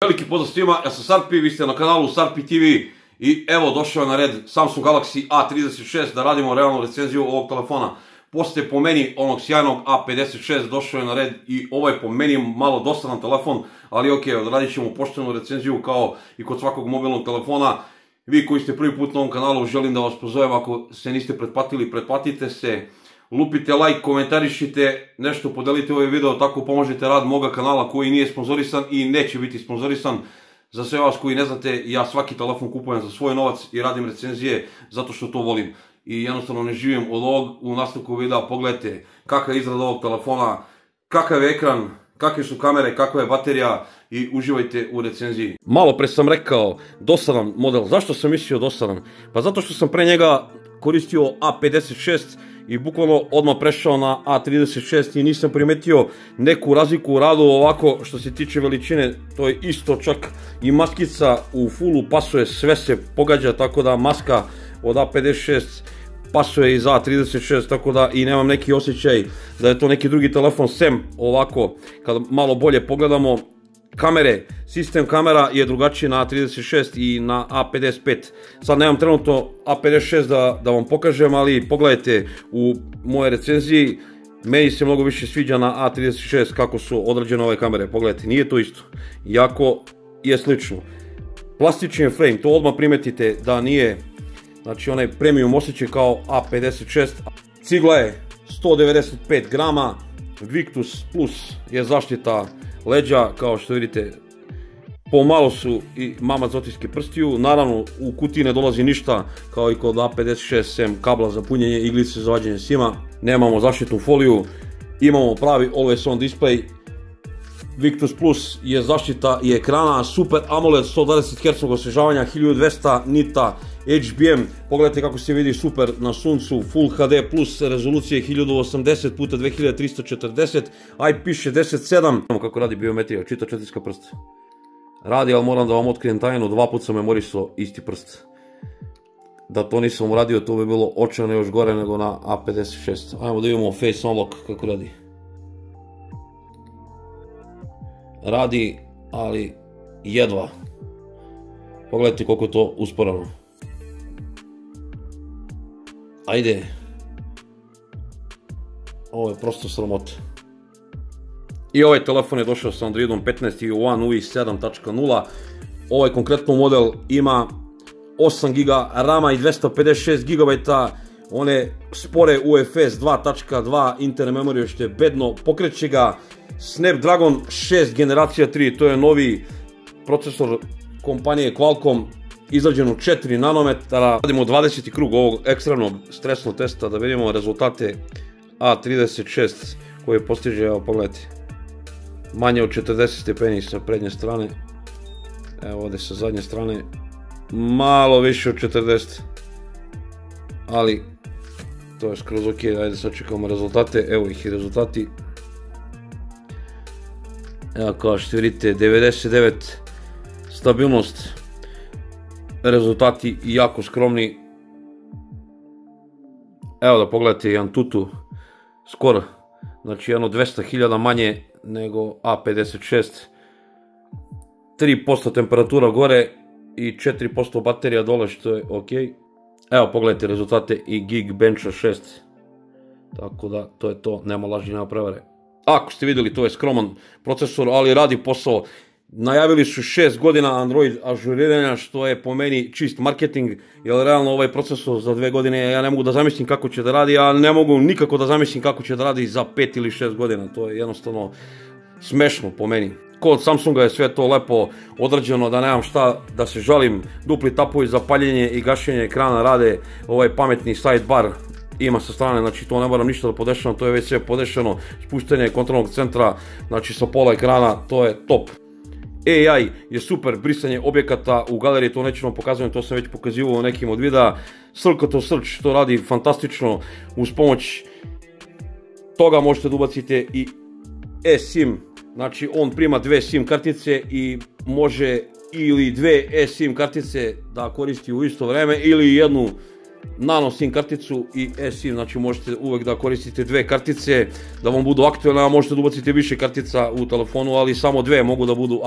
Veliki pozdrav svima, ja sam Sarpi, vi ste na kanalu Sarpi TV i evo došao je na red Samsung Galaxy A36 da radimo realnu recenziju ovog telefona. Poslije po meni onog sjajnog A56 došao je na red i ovo je po meni malo dosadan telefon, ali ok, odradit ćemo poštenu recenziju kao i kod svakog mobilnog telefona. Vi koji ste prvi put na ovom kanalu želim da vas pozovem, ako se niste pretplatili, pretplatite se. Lupite like, komentarišite, nešto podelite ovaj video, tako pomožete rad moga kanala koji nije sponzorisan i neće biti sponzorisan. Za sve vas koji ne znate, ja svaki telefon kupujem za svoj novac i radim recenzije zato što to volim. I jednostavno ne živim od ovog. U nastavku videa pogledajte kakav je izgled ovog telefona, kakav je ekran, kakve su kamere, kakva je baterija i uživajte u recenziji. Malo pre sam rekao dosadan model. Zašto sam mislio dosadan? Pa zato što sam pre njega koristio A56 i bukvalno odmah prešao na A36 i nisam primetio neku razliku u radu. Ovako što se tiče veličine, to je isto, čak i maskica u fullu pasuje, sve se pogađa, tako da maska od A56 pasuje i za A36, tako da i nemam neki osjećaj da je to neki drugi telefon, sem ovako kad malo bolje pogledamo kamere. Sistem kamera je drugačiji na A36 i na A55. Sad nemam trenutno A56 da vam pokažem, ali pogledajte u moje recenziji. Meni se mnogo više sviđa na A36 kako su odrađene ove kamere. Pogledajte, nije to isto, iako je slično. Plastični frame, to odmah primetite da nije, znači onaj premium osjećaj kao A56. Cigla je 195 grama, Victus Plus je zaštita leđa, kao što vidite pomalo su i mamac otiske prstiju. Naravno u kutiji ne dolazi ništa kao i kod A56 sem kabla za punjenje, iglice za vađenje sima. Nemamo zaštitnu foliju, imamo pravi always on display. Victus Plus je zaštita i ekrana, Super AMOLED 120 Hz osvježavanja, 1200 nita HBM, pogledajte kako se vidi super na suncu, Full HD plus rezolucije 1080x2340, IP67. Kako radi biometrija, čita četiriska prst. Radi, ali moram da vam otkrijem tajnu, 2 puta sam memorisao isti prst. Da to nisam uradio, to bi bilo očajno još gore nego na A56. Ajmo da vidimo Face Unlock kako radi. Radi, ali jedva. Pogledajte koliko je to usporano. Ajde. Ovo je prosto sramota. I ovaj telefon je došao sa Androidom 15 i One UI 7.0. Ovaj konkretno model ima 8 GB RAM i 256 GB one spore UFS 2.2 interne memorije, što je bedno. Pokreće ga Snapdragon 6 generacija 3, to je novi procesor kompanije Qualcomm, izrađen u 4 nanometara. Radimo 20. krug ovog ekstremnog stresnog testa da vidimo rezultate A36 koje postiže, evo pogledajte, manje od 40 stepeni sa prednje strane, evo ovdje sa zadnje strane malo više od 40, ali to je skroz ok. Ajde sad čekamo rezultate, evo ih i rezultati. Evo kao što vidite 99 stabilnost, rezultati jako skromni. Evo da pogledate i Antutu skoro, znači jedno 200.000 manje nego A56, 3% temperatura gore i 4% baterija dole, što je ok. Evo pogledajte rezultate i Geekbencha 6, tako da to je to, nema laži, nema prevare. Ako ste vidjeli, to je skroman procesor, ali radi posao. Najavili su 6 godina Android ažuriranja, što je po meni čist marketing, jer realno ovaj procesor za 2 godine ja ne mogu da zamislim kako će da radi, a ne mogu nikako da zamislim kako će da radi za 5 ili 6 godina, to je jednostavno smešno po meni. Kod Samsunga je sve to lepo odrađeno, da nemam šta da se žalim, dupli tapovi za paljenje i gašenje ekrana rade, ovaj pametni sidebar ima sa strane, znači to ne moram ništa da podešavam, to je već sve podešano, spuštanje kontrolnog centra, znači sa pola ekrana, to je top. AI je super, brisanje objekata u galeriji, to neću vam pokazujem, to sam već pokazivao u nekim od videa. Circle to Search, to radi fantastično, uz pomoć toga možete da ubacite i eSIM, znači on prima 2 SIM kartice i može ili 2 eSIM kartice da koristi u isto vreme ili jednu nano SIM karticu i eSIM, znači možete uvek da koristite dve kartice, da vam budu aktualne, a možete da ubacite više kartica u telefonu, ali samo dve mogu da budu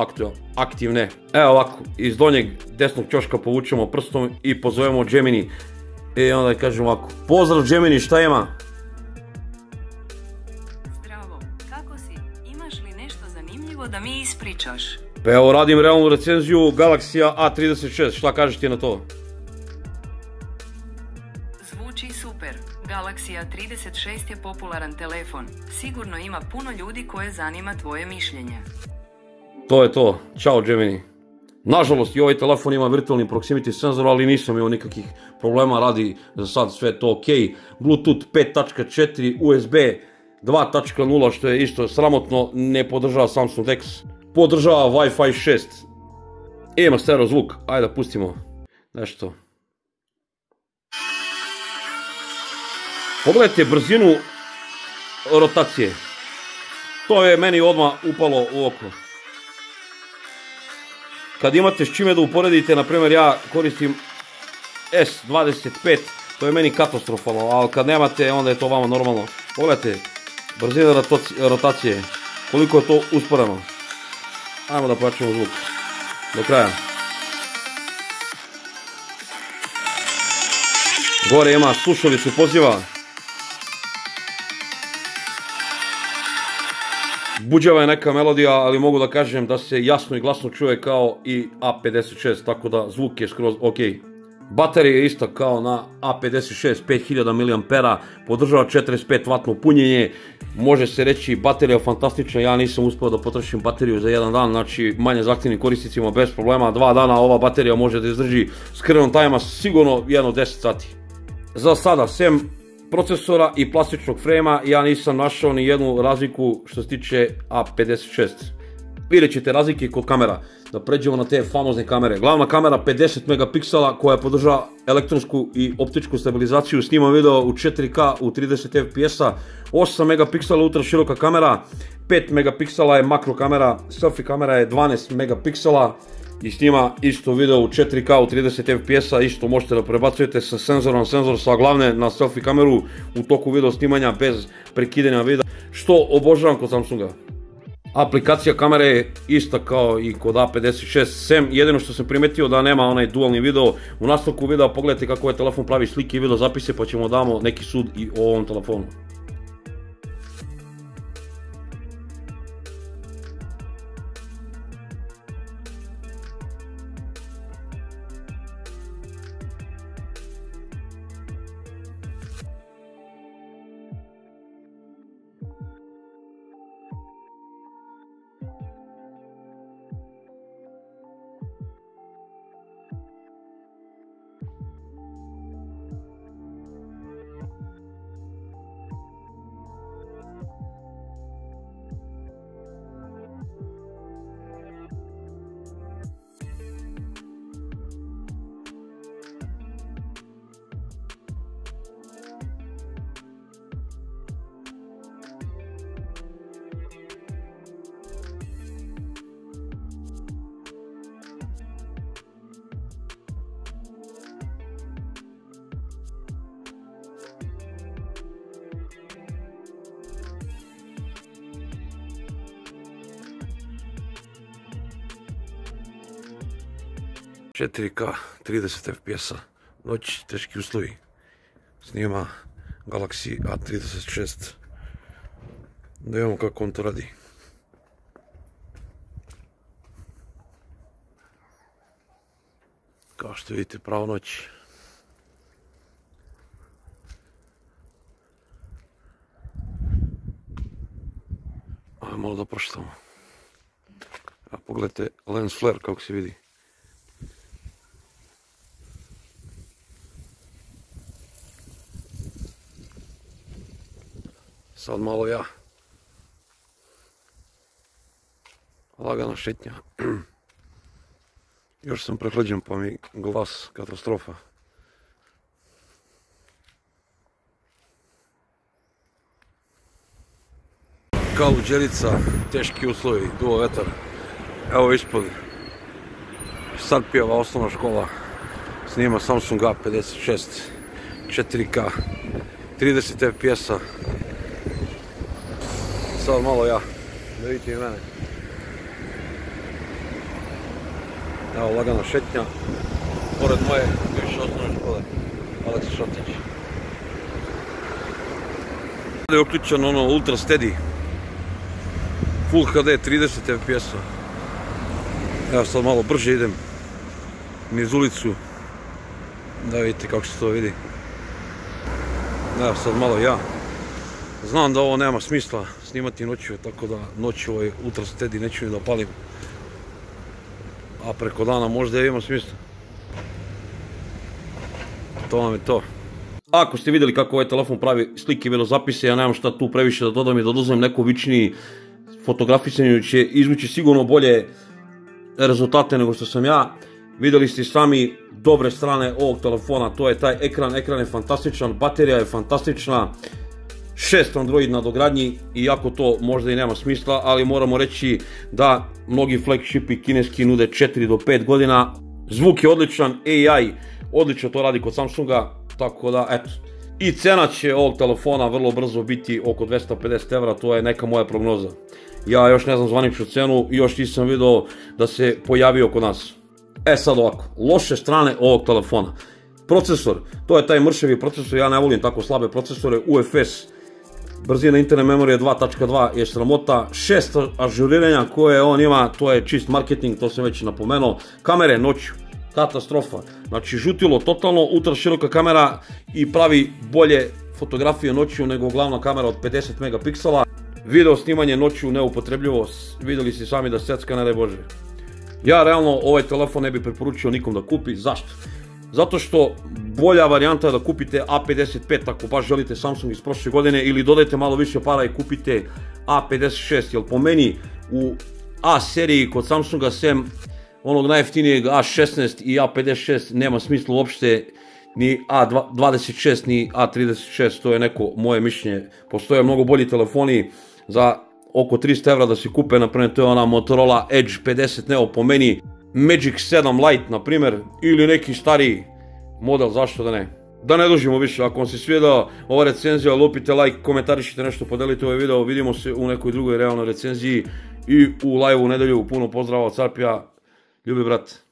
aktivne. Evo ovako, iz donjeg desnog ćoška povučemo prstom i pozovemo Gemini. I onda kažemo ovako, pozdrav Gemini, šta ima? Zdravo, kako si? Imaš li nešto zanimljivo da mi ispričaš? Pa evo, radim realnu recenziju Galaxy A36, šta kažeš ti na to? Zvuči super. Galaxy A36 je popularan telefon. Sigurno ima puno ljudi koje zanima tvoje mišljenje. To je to, čao Gemini. Nažalost i ovaj telefon ima virtualni proximity senzor, ali nisam imao nikakvih problema, radi za sad sve to ok. Bluetooth 5.4, USB 2.0, što je isto sramotno, ne podržava Samsung DeX. Podržava Wi-Fi 6. Ima stereo zvuk, ajde da pustimo nešto. Pogledajte brzinu rotacije. To je meni odmah upalo u oko. Kad imate s čime da uporedite, na primjer ja koristim S25, to je meni katastrofalno, ali kad nemate onda je to vama normalno. Pogledajte, brzina rotacije, koliko je to usporeno. Ajmo da pojačamo zvuk do kraja. Gore ima slušalicu poziva. Buđava je neka melodija, ali mogu da kažem da se jasno i glasno čuje kao i A56, tako da zvuk je skroz ok. Baterija je ista kao na A56, 5000 mAh, podržava 45W punjenje, može se reći baterija je fantastična, ja nisam uspio da potrošim bateriju za jedan dan, znači manje zahtjevnim korisnicima bez problema, 2 dana ova baterija može da izdrži screen time-a sigurno jedno 10 sati. Za sada, sem procesora i plastičnog frema, ja nisam našao ni jednu razliku što se tiče A56. Vidjet ćete razlike kod kamera. Da pređemo na te famozne kamere. Glavna kamera 50 megapiksela koja podržava elektronsku i optičku stabilizaciju, snima video u 4K u 30 fps-a, 8 megapiksela ultra široka kamera, 5 megapiksela je makro kamera, selfie kamera je 12 megapiksela i snima isto video u 4K u 30 fps-a, isto možete da prebacujete sa senzorom, senzor sa glavne na selfie kameru u toku video snimanja bez prekidanja videa, što obožavam kod Samsunga. Aplikacija kamere je ista kao i kod A56, sem jedino što sam primetio da nema onaj dualni video. U nastavku videa pogledajte kako ovaj telefon pravi slike i video zapise, pa ćemo damo neki sud i o ovom telefonu. ...4K, 30 fps-a, noć, teški uslovi, snima Galaxy A36, da vidimo kako on to radi. Kao što vidite, pravo noć. Ajmo malo da proštamo. A pogledajte lens flare kako se vidi. Sad malo ja. Lagana šetnja. Još sam prehlađen pa mi glas katastrofa. Kaluđerica, teški uslovi, duo vetar. Evo ispod Sarpijeva osnovna škola. Snima Samsung A56. 4K, 30 FPS-a. Sad malo ja, da vidite i mene. Evo, lagana šetnja, pored moje bivše osnovne škole, Aleksa Šotić. Sada je uključen ono Ultra Steady, Full HD 30 FPS-a. Evo sad malo brže idem niz ulicu, da vidite kako se to vidi. Evo sad malo ja. Znam da ovo nema smisla snimati noću, tako da noću ovaj Ultra Steady neću ni da palim. A preko dana možda ima smisla. To vam je to. Ako ste vidjeli kako ovaj telefon pravi slike i videozapise, ja nemam šta tu previše da dodam i da oduzmem neko vičniji fotografisanje, će izvući sigurno bolje rezultate nego što sam ja. Vidjeli ste sami dobre strane ovog telefona, to je taj ekran, ekran je fantastičan, baterija je fantastična, 6 Android na dogradnji, iako to možda i nema smisla, ali moramo reći da mnogi flagshipi kineski nude 4 do 5 godina, zvuk je odličan, AI odlično to radi kod Samsunga, tako da eto. I cena će ovog telefona vrlo brzo biti oko 250 evra, to je neka moja prognoza. Ja još ne znam zvaničnu cenu, još nisam vidio da se pojavio kod nas. E sad ovako, loše strane ovog telefona. Procesor, to je taj mršavi procesor, ja ne volim tako slabe procesore, UFS, brzina interne memorije 2.2 je sramota, 6 ažuriranja koje on ima, to je čist marketing, to sam već napomenuo. Kamere noću, katastrofa, znači žutilo totalno, ultra široka kamera i pravi bolje fotografije noću nego glavna kamera od 50 megapiksela. Video snimanje noću neupotrebljivo, vidjeli ste sami da secka, ne daj Bože. Ja realno ovaj telefon ne bih preporučio nikom da kupi, zašto? Zato što bolja varijanta je da kupite A55 ako baš želite Samsung iz prošle godine ili dodajte malo više para i kupite A56, jer po meni u A seriji kod Samsunga sem onog najjeftinijeg A16 i A56 nema smisla uopšte ni A26 ni A36, to je neko moje mišljenje. Postoje mnogo bolji telefoni za oko 300 evra da se kupe, naprimjer to je ona Motorola Edge 50 Neo po meni, Magic 7 Lite na primjer, ili neki stariji model, zašto da ne. Da ne dužimo više, ako vam se svidjela ova recenzija, lupite like, komentarišite nešto, podelite ovaj video, vidimo se u nekoj drugoj realnoj recenziji i u live u nedelju. Puno pozdrava od Carpija, ljubi brat.